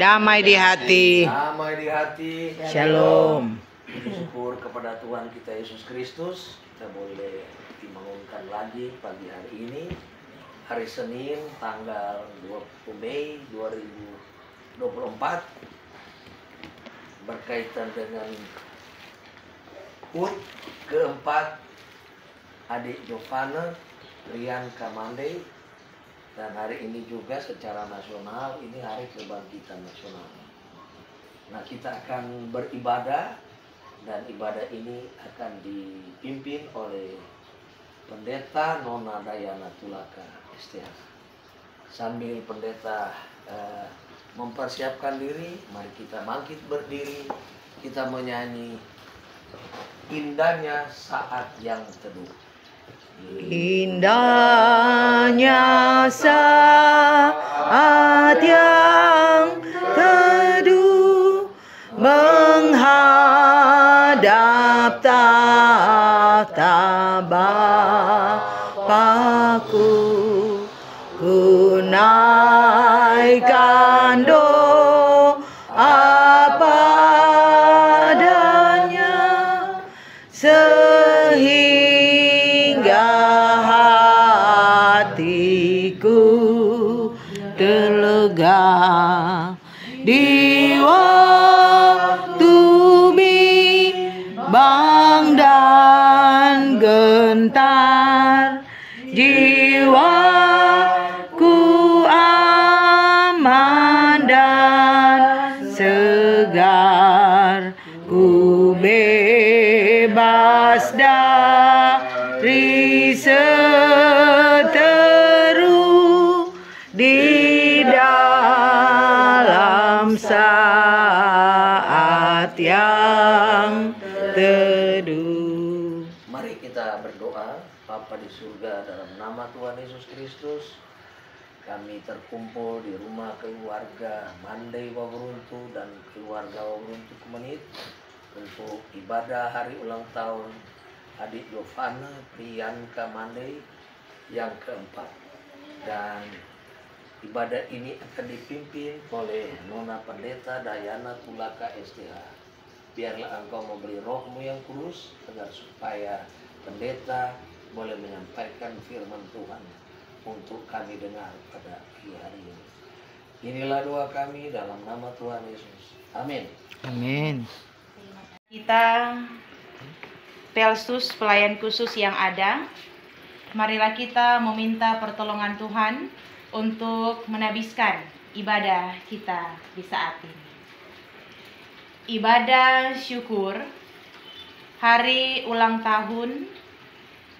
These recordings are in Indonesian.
damai di hati. Damai di hati. Shalom. Syukur kepada Tuhan kita Yesus Kristus, kita boleh dibangunkan lagi pagi hari ini, hari Senin tanggal 20 Mei 2024, berkaitan dengan HUT keempat adik Jovana Priyanka Mandey. Dan hari ini juga secara nasional ini hari kebangkitan nasional. Nah, kita akan beribadah dan ibadah ini akan dipimpin oleh Pendeta Nona Dayana Tulaka STH. Sambil pendeta mempersiapkan diri, mari kita bangkit berdiri, kita menyanyi indahnya saat yang teduh. Indahnya saat yang teduh menghadap tahta Bapa-Ku, ku naikkan doa padanya sehingga hatiku terlega di waktu bimbang dan gentar, jiwaku aman dan segar, ku bebas dari seteru di dalam saat yang teduh. Mari kita berdoa. Bapa di surga, dalam nama Tuhan Yesus Kristus, kami terkumpul di rumah keluarga Mandey Waworuntu dan keluarga Waworuntu Kumenit untuk ibadah hari ulang tahun adik Jovana Priyanka Mandey yang keempat. Dan ibadah ini akan dipimpin oleh Nona Pendeta Dayana Tulaka STH. Biarlah Engkau memberi roh-Mu yang kudus agar supaya pendeta boleh menyampaikan firman Tuhan untuk kami dengar pada pagi hari ini. Inilah doa kami dalam nama Tuhan Yesus. Amin. Amin. Kita Pelsus pelayan khusus yang ada, marilah kita meminta pertolongan Tuhan untuk menabiskan ibadah kita di saat ini. Ibadah syukur hari ulang tahun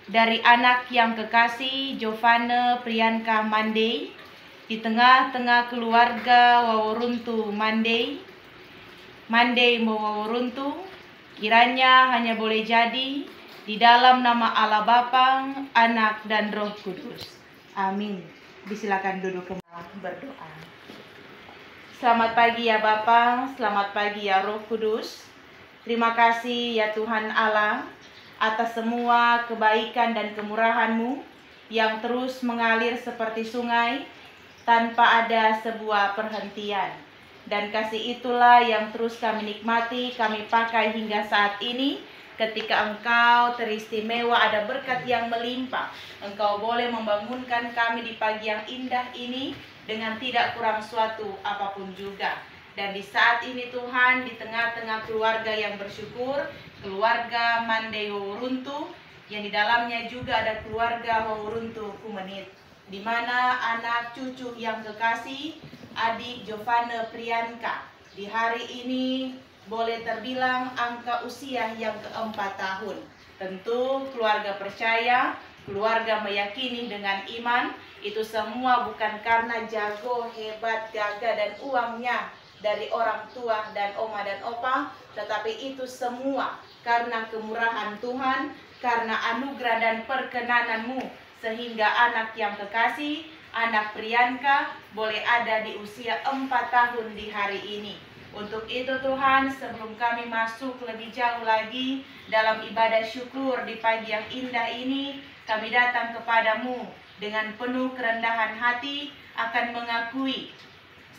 dari anak yang kekasih Jovana Priyanka Mandey di tengah-tengah keluarga Waworuntu Mandey Waworuntu, kiranya hanya boleh jadi di dalam nama Allah Bapa, Anak dan Roh Kudus. Amin. Disilakan duduk kembali berdoa. Selamat pagi ya Bapa, selamat pagi ya Roh Kudus. Terima kasih ya Tuhan Allah atas semua kebaikan dan kemurahan-Mu yang terus mengalir seperti sungai tanpa ada sebuah perhentian. Dan kasih itulah yang terus kami nikmati, kami pakai hingga saat ini. Ketika Engkau teristimewa, ada berkat yang melimpah, Engkau boleh membangunkan kami di pagi yang indah ini dengan tidak kurang suatu apapun juga. Dan di saat ini Tuhan, di tengah-tengah keluarga yang bersyukur, keluarga Mandey Waworuntu, yang di dalamnya juga ada keluarga Waworuntu Kumenit, di mana anak cucu yang kekasih adik Jovana Priyanka di hari ini boleh terbilang angka usia yang keempat tahun. Tentu keluarga percaya, keluarga meyakini dengan iman, itu semua bukan karena jago, hebat, gagah dan uangnya dari orang tua dan oma dan opa, tetapi itu semua karena kemurahan Tuhan, karena anugerah dan perkenanan-Mu, sehingga anak yang kekasih, anak Priyanka, boleh ada di usia 4 tahun di hari ini. Untuk itu Tuhan, sebelum kami masuk lebih jauh lagi dalam ibadah syukur di pagi yang indah ini, kami datang kepadamu dengan penuh kerendahan hati akan mengakui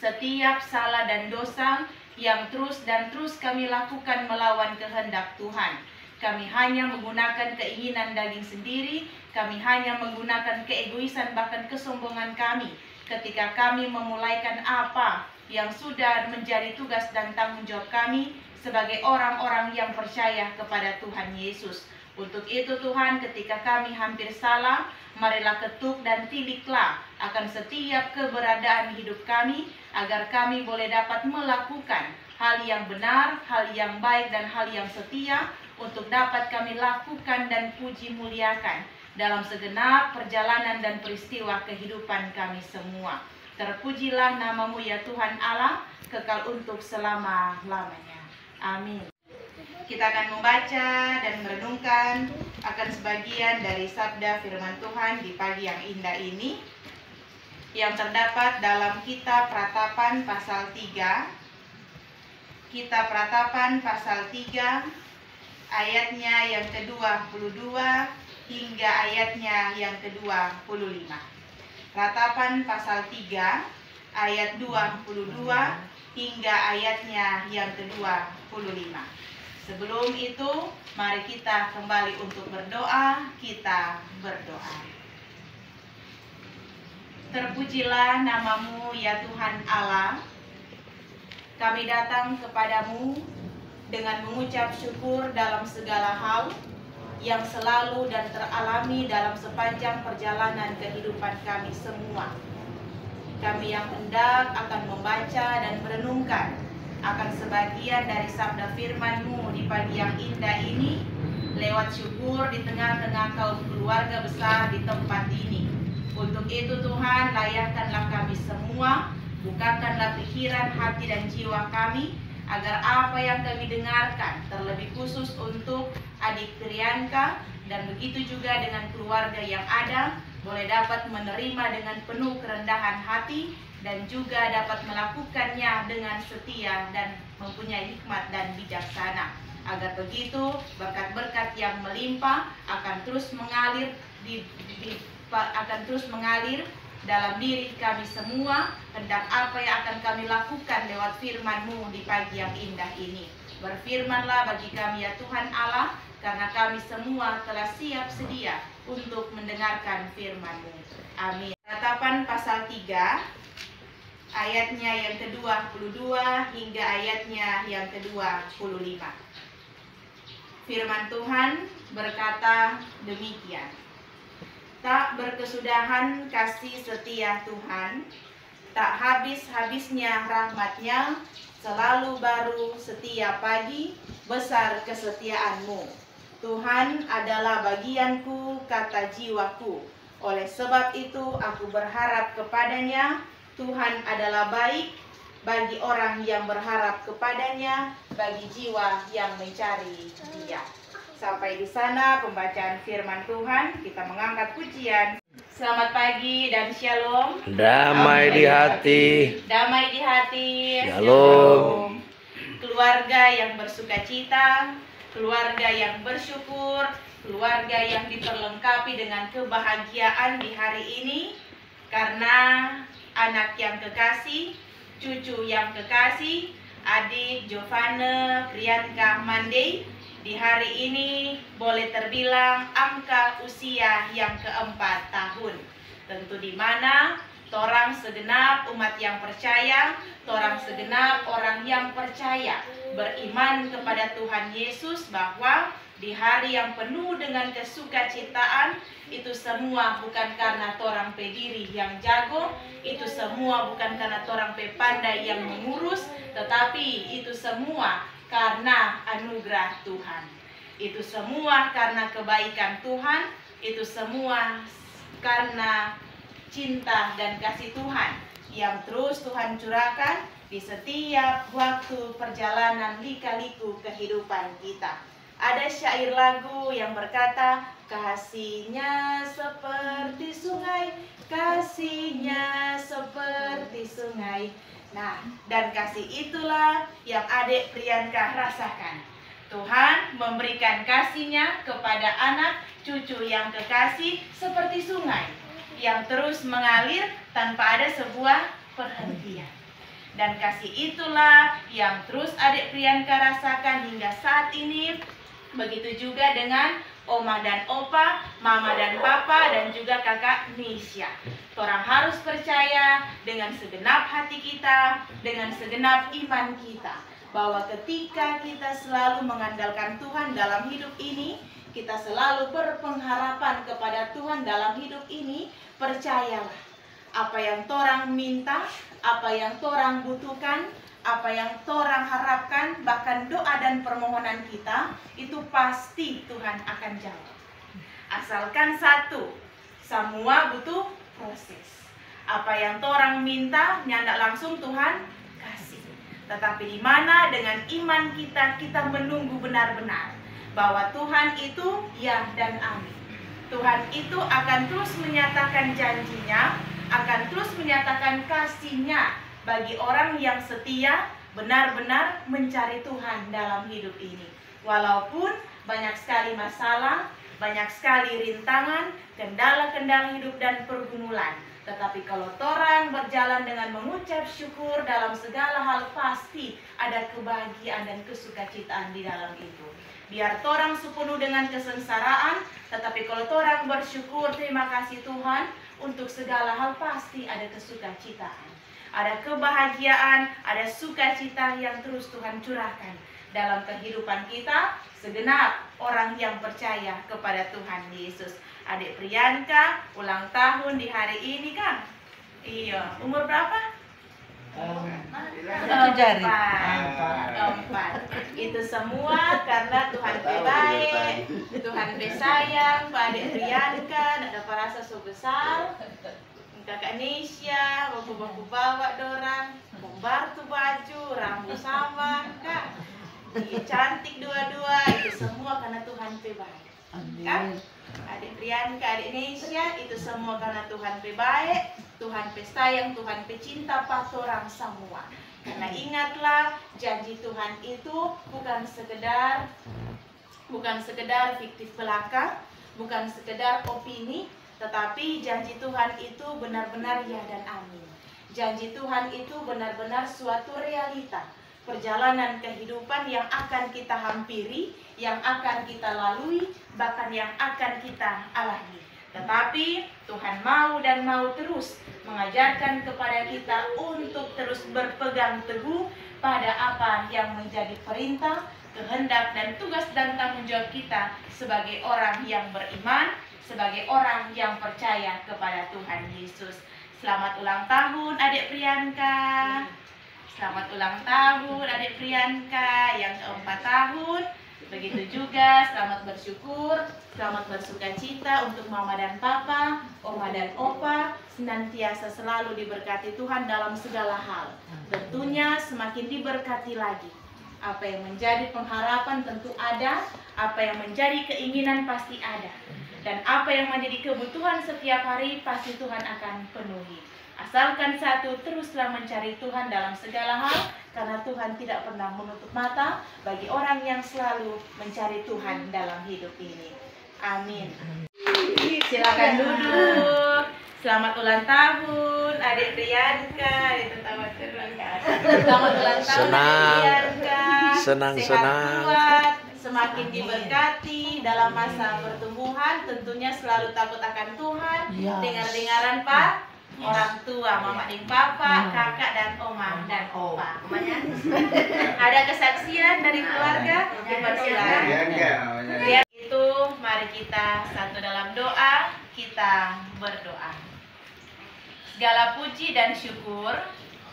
setiap salah dan dosa yang terus kami lakukan melawan kehendak Tuhan. Kami hanya menggunakan keinginan daging sendiri, kami hanya menggunakan keegoisan bahkan kesombongan kami ketika kami memulaikan apa yang sudah menjadi tugas dan tanggung jawab kami sebagai orang-orang yang percaya kepada Tuhan Yesus. Untuk itu Tuhan, ketika kami hampir salah, marilah ketuk dan tindiklah akan setiap keberadaan hidup kami, agar kami boleh dapat melakukan hal yang benar, hal yang baik, dan hal yang setia, untuk dapat kami lakukan dan puji muliakan dalam segenap perjalanan dan peristiwa kehidupan kami semua. Terpujilah namamu ya Tuhan Allah, kekal untuk selama-lamanya. Amin. Kita akan membaca dan merenungkan akan sebagian dari sabda firman Tuhan di pagi yang indah ini, yang terdapat dalam Kitab Ratapan pasal 3. Kitab Ratapan pasal 3, ayatnya yang ke-22 hingga ayatnya yang ke-25. Ratapan pasal 3, ayat 22 hingga ayatnya yang ke-25. Sebelum itu, mari kita kembali untuk berdoa. Kita berdoa. Terpujilah namamu ya Tuhan Allah. Kami datang kepadamu dengan mengucap syukur dalam segala hal yang selalu dan teralami dalam sepanjang perjalanan kehidupan kami semua. Kami yang hendak akan membaca dan merenungkan akan sebagian dari sabda firman-Mu di pagi yang indah ini, lewat syukur di tengah-tengah kaum keluarga besar di tempat ini. Untuk itu Tuhan, layakkanlah kami semua, bukakanlah pikiran, hati, dan jiwa kami, agar apa yang kami dengarkan, terlebih khusus untuk adik Priyanka, dan begitu juga dengan keluarga yang ada, boleh dapat menerima dengan penuh kerendahan hati, dan juga dapat melakukannya dengan setia dan mempunyai hikmat dan bijaksana. Agar begitu berkat-berkat yang melimpah akan terus mengalir dalam diri kami semua, hendak apa yang akan kami lakukan lewat firman-Mu di pagi yang indah ini. Berfirmanlah bagi kami ya Tuhan Allah, karena kami semua telah siap sedia untuk mendengarkan firman-Mu. Amin. Ratapan pasal 3, ayatnya yang ke-22 hingga ayatnya yang ke-25. Firman Tuhan berkata demikian. Tak berkesudahan kasih setia Tuhan, tak habis-habisnya rahmat-Nya, selalu baru setiap pagi, besar kesetiaan-Mu. Tuhan adalah bagianku, kata jiwaku. Oleh sebab itu aku berharap kepada-Nya. Tuhan adalah baik bagi orang yang berharap kepada-Nya, bagi jiwa yang mencari Dia. Sampai di sana pembacaan firman Tuhan. Kita mengangkat pujian. Selamat pagi dan shalom. Damai di hati. Damai di hati. Shalom. Keluarga yang bersukacita, keluarga yang bersyukur, keluarga yang diperlengkapi dengan kebahagiaan di hari ini, karena anak yang kekasih, cucu yang kekasih, adik Giovanna Priyanka Mandey di hari ini boleh terbilang angka usia yang ke-4 tahun. Tentu di mana torang segenap umat yang percaya, torang segenap orang yang percaya, beriman kepada Tuhan Yesus, bahwa di hari yang penuh dengan kesukacitaan, itu semua bukan karena torang pediri yang jago, itu semua bukan karena torang pandai yang mengurus, tetapi itu semua karena anugerah Tuhan. Itu semua karena kebaikan Tuhan, itu semua karena cinta dan kasih Tuhan yang terus Tuhan curahkan di setiap waktu perjalanan lika-liku kehidupan kita. Ada syair lagu yang berkata, kasihnya seperti sungai, kasihnya seperti sungai. Nah, dan kasih itulah yang adik Priyanka rasakan. Tuhan memberikan kasihnya kepada anak cucu yang kekasih seperti sungai yang terus mengalir tanpa ada sebuah perhentian. Dan kasih itulah yang terus adik Priyanka rasakan hingga saat ini. Begitu juga dengan Oma dan Opa, Mama dan Papa, dan juga kakak Nisha. Orang harus percaya dengan segenap hati kita, dengan segenap iman kita, bahwa ketika kita selalu mengandalkan Tuhan dalam hidup ini, kita selalu berpengharapan kepada Tuhan dalam hidup ini, percayalah, apa yang torang minta, apa yang torang butuhkan, apa yang torang harapkan, bahkan doa dan permohonan kita, itu pasti Tuhan akan jawab. Asalkan satu, semua butuh proses. Apa yang torang minta, nyandak langsung Tuhan kasih. Tetapi di mana dengan iman kita, kita menunggu benar-benar bahwa Tuhan itu ya dan amin. Tuhan itu akan terus menyatakan janjinya, akan terus menyatakan kasih-Nya bagi orang yang setia, benar-benar mencari Tuhan dalam hidup ini. Walaupun banyak sekali masalah, banyak sekali rintangan, kendala-kendala hidup dan pergumulan. Tetapi kalau torang berjalan dengan mengucap syukur dalam segala hal, pasti ada kebahagiaan dan kesukacitaan di dalam itu. Biar torang sepenuh dengan kesengsaraan, tetapi kalau torang bersyukur, terima kasih Tuhan, untuk segala hal pasti ada kesukacitaan. Ada kebahagiaan, ada sukacita yang terus Tuhan curahkan dalam kehidupan kita, segenap orang yang percaya kepada Tuhan Yesus. Adik Priyanka ulang tahun di hari ini kan? Iya, umur berapa? Empat. Itu semua karena Tuhan baik, Tuhan sayang, Pak Adik Priyanka, ada perasa sebesar. Kakak Nisha, baku-baku bawa dorang, bombar tuh baju, rambut sama, Kak. Cantik dua-dua, itu semua karena Tuhan baik. Kan? Adik Priyanka, adik Nisha, itu semua karena Tuhan baik, Tuhan sayang, Tuhan cinta patorang semua. Karena ingatlah, janji Tuhan itu bukan sekedar fiktif belaka, bukan sekedar opini, tetapi janji Tuhan itu benar-benar ya dan amin. Janji Tuhan itu benar-benar suatu realita, perjalanan kehidupan yang akan kita hampiri, yang akan kita lalui, bahkan yang akan kita alami. Tetapi Tuhan mau dan mau terus mengajarkan kepada kita untuk terus berpegang teguh pada apa yang menjadi perintah, kehendak dan tugas dan tanggung jawab kita sebagai orang yang beriman, sebagai orang yang percaya kepada Tuhan Yesus. Selamat ulang tahun adik Priyanka. Selamat ulang tahun adik Priyanka yang ke-4 tahun. Begitu juga selamat bersyukur, selamat bersukacita untuk Mama dan Papa, Oma dan Opa, senantiasa selalu diberkati Tuhan dalam segala hal. Tentunya semakin diberkati lagi. Apa yang menjadi pengharapan tentu ada, apa yang menjadi keinginan pasti ada. Dan apa yang menjadi kebutuhan setiap hari pasti Tuhan akan penuhi. Asalkan satu, teruslah mencari Tuhan dalam segala hal, karena Tuhan tidak pernah menutup mata bagi orang yang selalu mencari Tuhan dalam hidup ini. Amin. Silakan duduk. Selamat ulang tahun adik Priyanka. Itu tamat terus. Selamat ulang tahun adik Priyanka. Senang. Kuat, semakin diberkati dalam masa pertumbuhan, tentunya selalu takut akan Tuhan. Dengar-dengaran Pak, orang tua, Mama dan Papa, kakak dan Oma dan Opa. Ada kesaksian dari keluarga, dipersilakan. Biar itu, mari kita satu dalam doa, kita berdoa. Segala puji dan syukur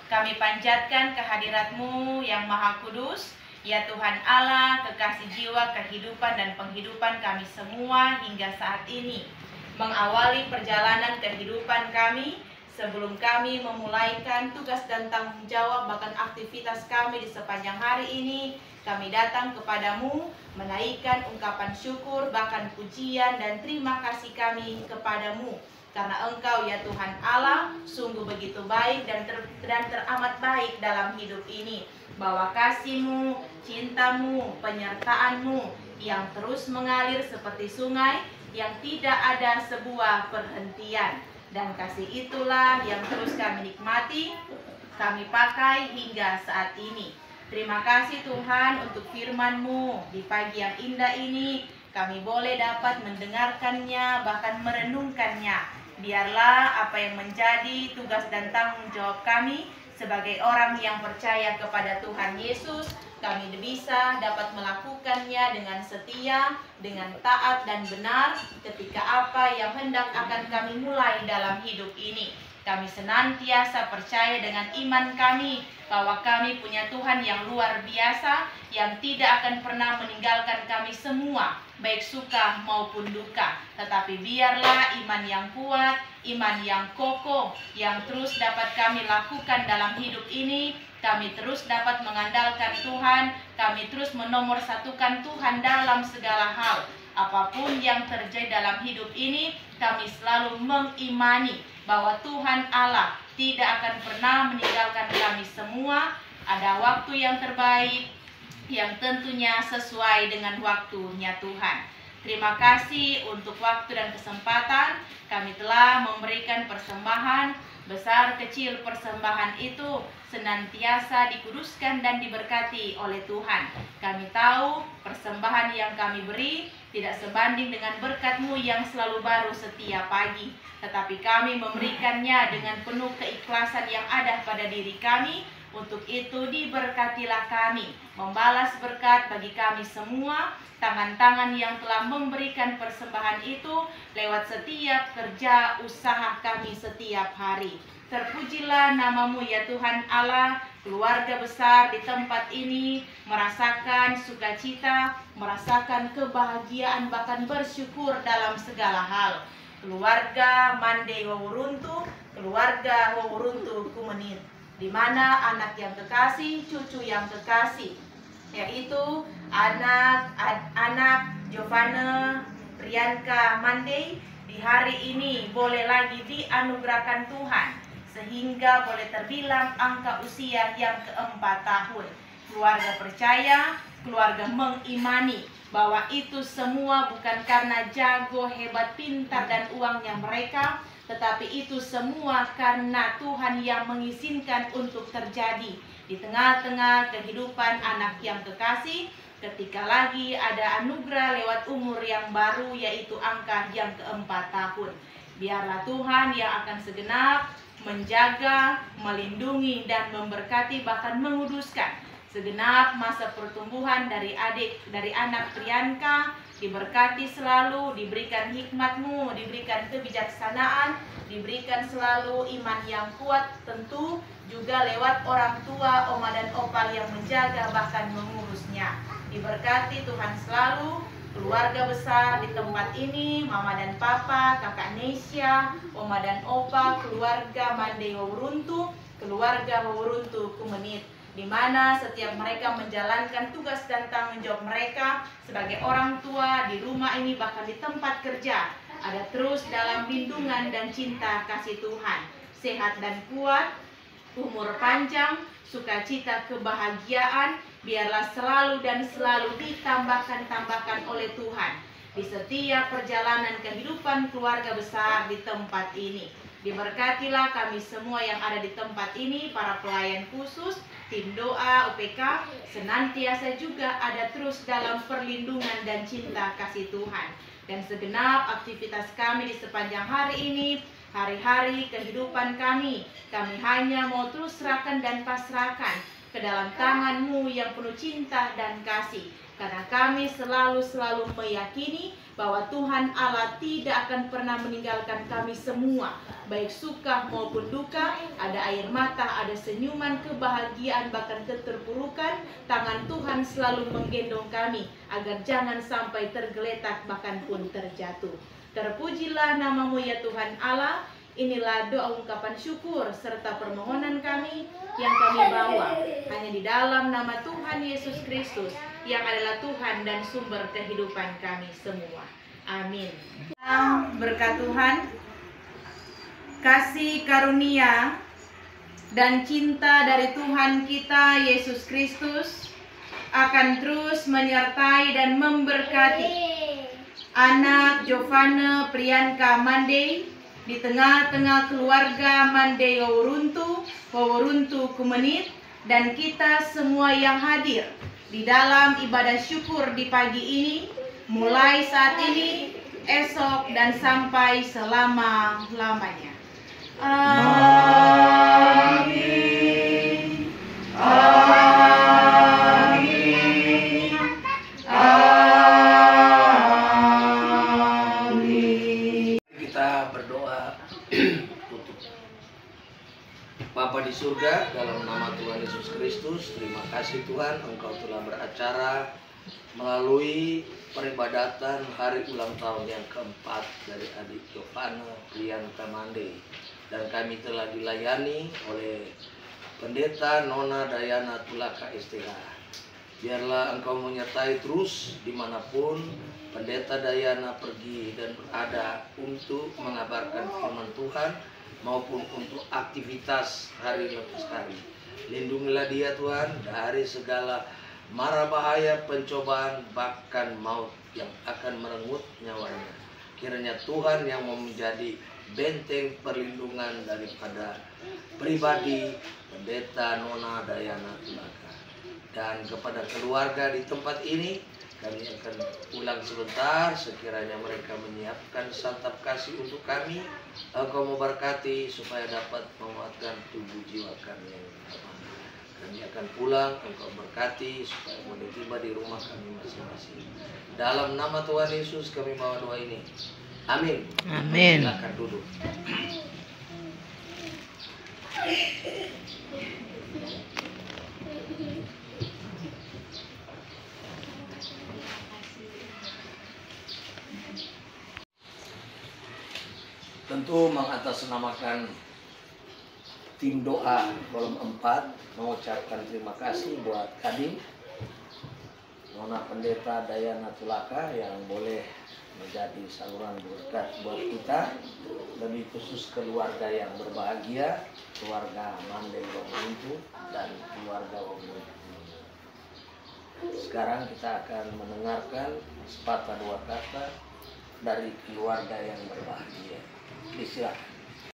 kami panjatkan kehadirat-Mu yang Maha Kudus, ya Tuhan Allah, kekasih jiwa, kehidupan dan penghidupan kami semua hingga saat ini. Mengawali perjalanan kehidupan kami, sebelum kami memulaikan tugas dan tanggung jawab bahkan aktivitas kami di sepanjang hari ini, kami datang kepadamu, menaikkan ungkapan syukur, bahkan pujian dan terima kasih kami kepadamu. Karena Engkau ya Tuhan Allah, sungguh begitu baik dan teramat baik dalam hidup ini. Bahwa kasih-Mu, cinta-Mu, penyertaan-Mu yang terus mengalir seperti sungai, yang tidak ada sebuah perhentian. Dan kasih itulah yang terus kami nikmati, kami pakai hingga saat ini. Terima kasih Tuhan untuk firman-Mu di pagi yang indah ini. Kami boleh dapat mendengarkannya, bahkan merenungkannya. Biarlah apa yang menjadi tugas dan tanggung jawab kami sebagai orang yang percaya kepada Tuhan Yesus, kami bisa dapat melakukannya dengan setia, dengan taat dan benar ketika apa yang hendak akan kami mulai dalam hidup ini. Kami senantiasa percaya dengan iman kami bahwa kami punya Tuhan yang luar biasa, yang tidak akan pernah meninggalkan kami semua, baik suka maupun duka. Tetapi biarlah iman yang kuat, iman yang kokoh, yang terus dapat kami lakukan dalam hidup ini. Kami terus dapat mengandalkan Tuhan, kami terus menomorsatukan Tuhan dalam segala hal. Apapun yang terjadi dalam hidup ini, kami selalu mengimani bahwa Tuhan Allah tidak akan pernah meninggalkan kami semua. Ada waktu yang terbaik yang tentunya sesuai dengan waktunya Tuhan. Terima kasih untuk waktu dan kesempatan. Kami telah memberikan persembahan, besar kecil persembahan itu senantiasa dikuduskan dan diberkati oleh Tuhan. Kami tahu persembahan yang kami beri tidak sebanding dengan berkat-Mu yang selalu baru setiap pagi. Tetapi kami memberikannya dengan penuh keikhlasan yang ada pada diri kami. Untuk itu diberkatilah kami, membalas berkat bagi kami semua, tangan-tangan yang telah memberikan persembahan itu lewat setiap kerja usaha kami setiap hari. Terpujilah nama-Mu ya Tuhan Allah. Keluarga besar di tempat ini merasakan sukacita, merasakan kebahagiaan, bahkan bersyukur dalam segala hal. Keluarga Mandei Wawuruntu, keluarga Wawuruntu Kumenit, di mana anak yang kekasih, cucu yang kekasih, yaitu anak Giovanna Priyanka Mandei di hari ini boleh lagi dianugerahkan Tuhan, sehingga boleh terbilang angka usia yang ke-4 tahun. Keluarga percaya, keluarga mengimani bahwa itu semua bukan karena jago, hebat, pintar, dan uangnya mereka, tetapi itu semua karena Tuhan yang mengizinkan untuk terjadi di tengah-tengah kehidupan anak yang kekasih, ketika lagi ada anugerah lewat umur yang baru, yaitu angka yang ke-4 tahun. Biarlah Tuhan yang akan segenap menjaga, melindungi, dan memberkati, bahkan menguduskan segenap masa pertumbuhan dari anak Priyanka. Diberkati selalu, diberikan hikmat-Mu, diberikan kebijaksanaan, diberikan selalu iman yang kuat, tentu juga lewat orang tua, oma dan opa yang menjaga bahkan mengurusnya. Diberkati Tuhan selalu, keluarga besar di tempat ini, mama dan papa, kakak Nesya, oma dan opa, keluarga Mandei Wawuruntu, keluarga Wawuruntu Kumenit, di mana setiap mereka menjalankan tugas dan tanggung jawab mereka sebagai orang tua di rumah ini, bahkan di tempat kerja, ada terus dalam lindungan dan cinta kasih Tuhan. Sehat dan kuat, umur panjang, sukacita, kebahagiaan, biarlah selalu dan selalu ditambahkan oleh Tuhan di setiap perjalanan kehidupan keluarga besar di tempat ini. Diberkatilah kami semua yang ada di tempat ini, para pelayan khusus, tim doa UPK, senantiasa juga ada terus dalam perlindungan dan cinta kasih Tuhan. Dan segenap aktivitas kami di sepanjang hari ini, hari-hari kehidupan kami hanya mau terus serahkan dan pasrahkan ke dalam tangan-Mu yang penuh cinta dan kasih. Karena kami selalu meyakini bahwa Tuhan Allah tidak akan pernah meninggalkan kami semua, baik suka maupun duka, ada air mata, ada senyuman, kebahagiaan, bahkan keterpurukan, tangan Tuhan selalu menggendong kami agar jangan sampai tergeletak bahkan pun terjatuh. Terpujilah nama-Mu ya Tuhan Allah. Inilah doa ungkapan syukur serta permohonan kami yang kami bawa hanya di dalam nama Tuhan Yesus Kristus yang adalah Tuhan dan sumber kehidupan kami semua. Amin. Berkat Tuhan, kasih karunia dan cinta dari Tuhan kita Yesus Kristus akan terus menyertai dan memberkati anak Giovanna Priyanka Mandei di tengah-tengah keluarga Mandai Waworuntu Kumenit, dan kita semua yang hadir di dalam ibadah syukur di pagi ini, mulai saat ini, esok, dan sampai selama-lamanya. Amin. Amin. Amin. Kita berdoa tutup. Bapa di surga, dalam nama Tuhan Yesus Kristus, terima kasih Tuhan, Engkau telah beracara melalui peribadatan hari ulang tahun yang keempat dari adik Giovanna Prianta Mandai, dan kami telah dilayani oleh Pendeta Nona Dayana Tulaka STH. Biarlah Engkau menyertai terus dimanapun Pendeta Dayana pergi dan berada untuk mengabarkan firman Tuhan maupun untuk aktivitas hari lepas hari. Lindungilah dia Tuhan dari segala mara bahaya, pencobaan, bahkan maut yang akan merenggut nyawanya. Kiranya Tuhan yang mau menjadi benteng perlindungan daripada pribadi Pendeta Nona Dayana Tulaka. Dan kepada keluarga di tempat ini, kami akan pulang sebentar, sekiranya mereka menyiapkan santap kasih untuk kami. Engkau memberkati supaya dapat menguatkan tubuh jiwa kami yang lemah. Kami akan pulang, Engkau berkati supaya boleh tiba di rumah kami masing-masing. Dalam nama Tuhan Yesus kami bawa doa ini. Amin. Amin. Silakan duduk. Tentu mengatasnamakan tim doa kolom 4 mengucapkan terima kasih buat Kadin Nona Pendeta Dayana Tulaka yang boleh menjadi saluran berkat buat kita, lebih khusus keluarga yang berbahagia, keluarga Mandai Waworuntu dan keluarga Waworuntu. Sekarang kita akan mendengarkan sepatah dua kata dari keluarga yang berbahagia. Disilakan.